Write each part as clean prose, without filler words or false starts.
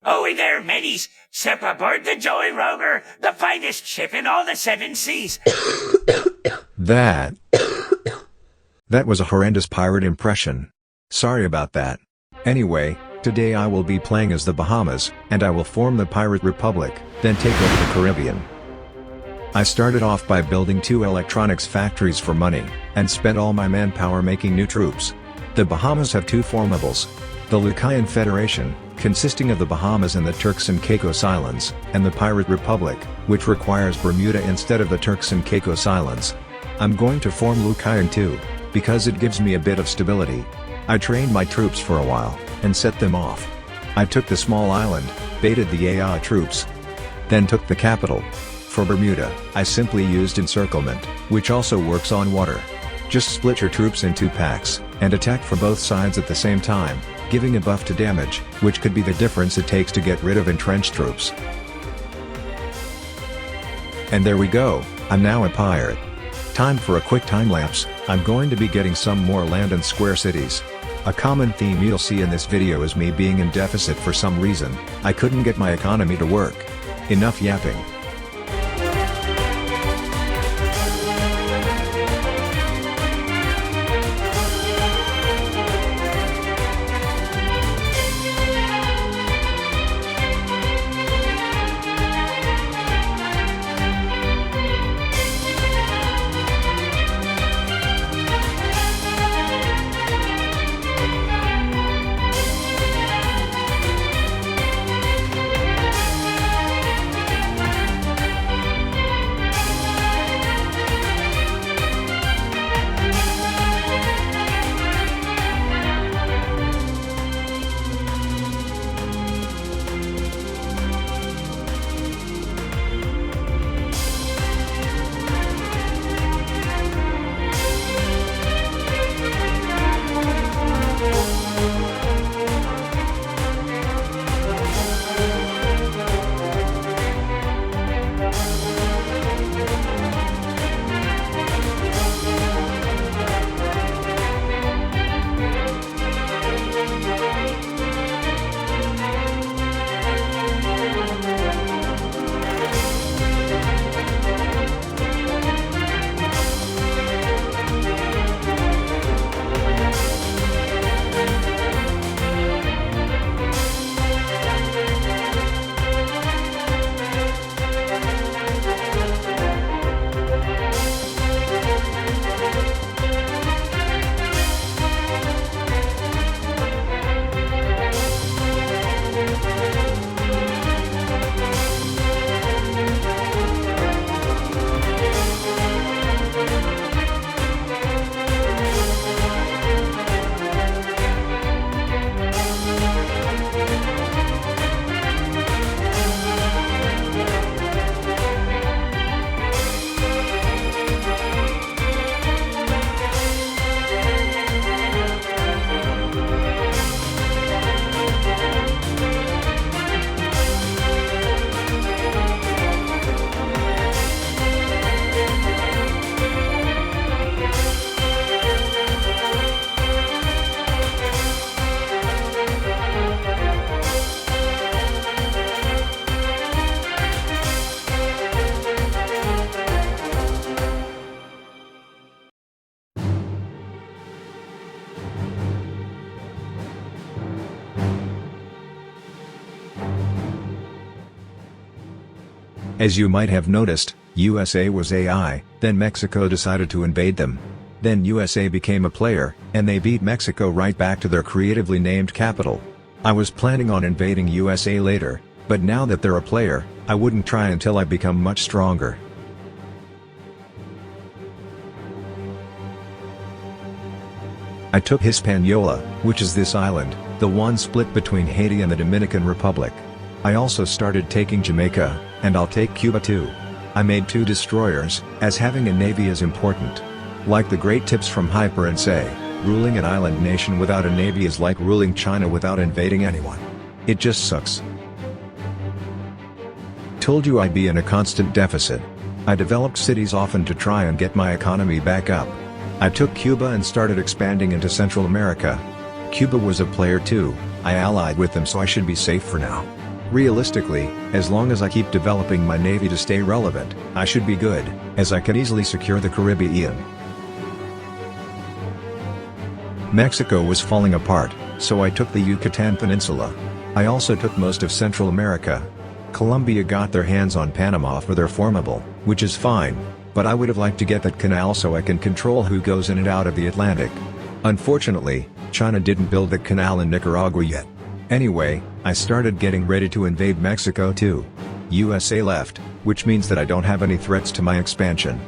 "Ahoy there, mateys! Step aboard the Jolly Rover, the finest ship in all the 7 seas." That was a horrendous pirate impression. Sorry about that. Anyway, today I will be playing as the Bahamas, and I will form the Pirate Republic, then take over the Caribbean. I started off by building 2 electronics factories for money, and spent all my manpower making new troops. The Bahamas have 2 formables. The Lucayan Federation, consisting of the Bahamas and the Turks and Caicos Islands, and the Pirate Republic, which requires Bermuda instead of the Turks and Caicos Islands. I'm going to form Lucayan too, because it gives me a bit of stability. I trained my troops for a while, and set them off. I took the small island, baited the AI troops, then took the capital. For Bermuda, I simply used encirclement, which also works on water. Just split your troops in 2 packs, and attack from both sides at the same time, giving a buff to damage, which could be the difference it takes to get rid of entrenched troops. And there we go, I'm now a pirate. Time for a quick time lapse. I'm going to be getting some more land and square cities. A common theme you'll see in this video is me being in deficit for some reason. I couldn't get my economy to work. Enough yapping. As you might have noticed, USA was AI, then Mexico decided to invade them. Then USA became a player, and they beat Mexico right back to their creatively named capital. I was planning on invading USA later, but now that they're a player, I wouldn't try until I become much stronger. I took Hispaniola, which is this island, the one split between Haiti and the Dominican Republic. I also started taking Jamaica, and I'll take Cuba too. I made 2 destroyers, as having a navy is important. Like the great tips from Hyper and say, ruling an island nation without a navy is like ruling China without invading anyone. It just sucks. Told you I'd be in a constant deficit. I developed cities often to try and get my economy back up. I took Cuba and started expanding into Central America. Cuba was a player too, I allied with them so I should be safe for now. Realistically, as long as I keep developing my navy to stay relevant, I should be good, as I can easily secure the Caribbean. Mexico was falling apart, so I took the Yucatan Peninsula. I also took most of Central America. Colombia got their hands on Panama for their formable, which is fine, but I would have liked to get that canal so I can control who goes in and out of the Atlantic. Unfortunately, China didn't build the canal in Nicaragua yet. Anyway, I started getting ready to invade Mexico too. USA left, which means that I don't have any threats to my expansion.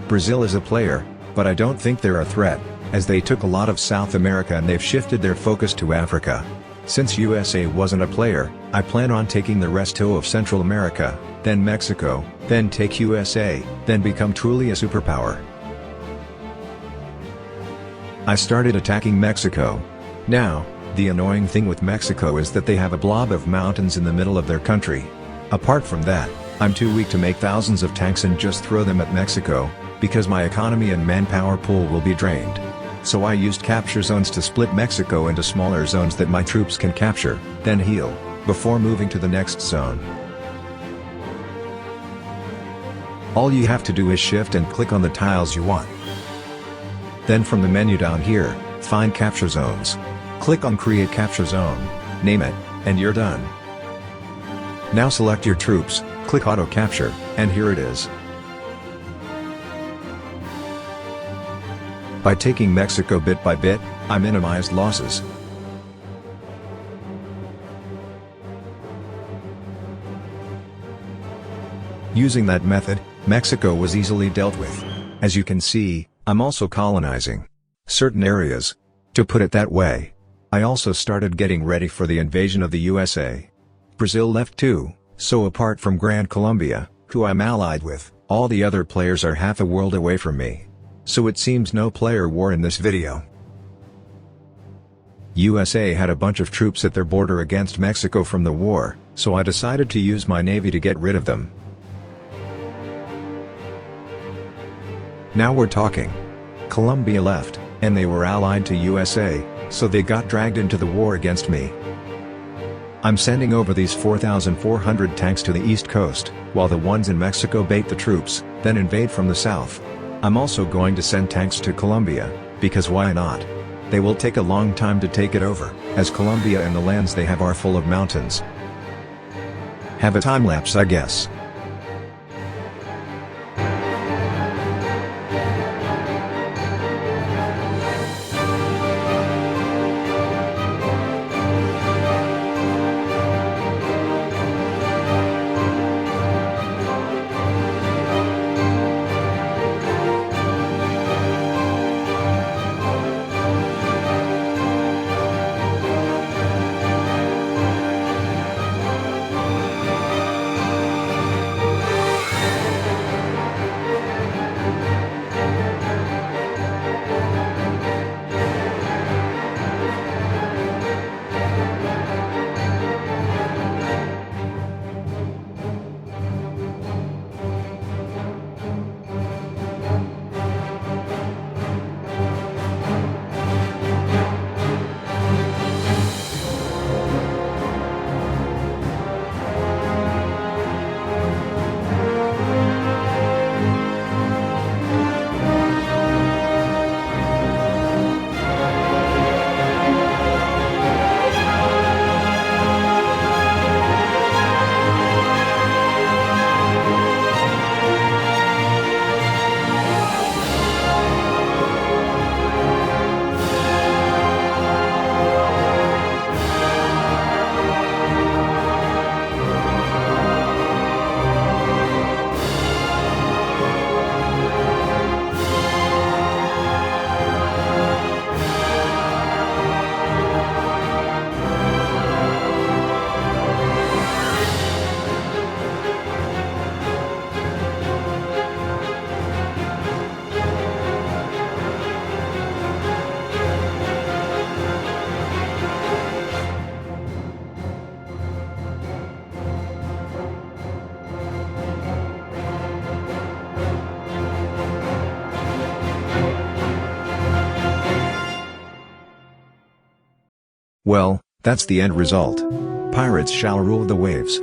Brazil is a player, but I don't think they're a threat, as they took a lot of South America and they've shifted their focus to Africa. Since USA wasn't a player, I plan on taking the resto of Central America, then Mexico, then take USA, then become truly a superpower. I started attacking Mexico. Now, the annoying thing with Mexico is that they have a blob of mountains in the middle of their country. Apart from that, I'm too weak to make thousands of tanks and just throw them at Mexico, because my economy and manpower pool will be drained. So I used capture zones to split Mexico into smaller zones that my troops can capture, then heal, before moving to the next zone. All you have to do is shift and click on the tiles you want. Then from the menu down here, find capture zones. Click on Create Capture Zone, name it, and you're done. Now select your troops, click Auto Capture, and here it is. By taking Mexico bit by bit, I minimized losses. Using that method, Mexico was easily dealt with. As you can see, I'm also colonizing certain areas. To put it that way, I also started getting ready for the invasion of the USA. Brazil left too, so apart from Grand Colombia, who I'm allied with, all the other players are half a world away from me. So it seems no player war in this video. USA had a bunch of troops at their border against Mexico from the war, so I decided to use my navy to get rid of them. Now we're talking. Colombia left, and they were allied to USA, so they got dragged into the war against me. I'm sending over these 4,400 tanks to the east coast, while the ones in Mexico bait the troops, then invade from the south. I'm also going to send tanks to Colombia, because why not? They will take a long time to take it over, as Colombia and the lands they have are full of mountains. Have a time lapse, I guess. Well, that's the end result. pirates shall rule the waves.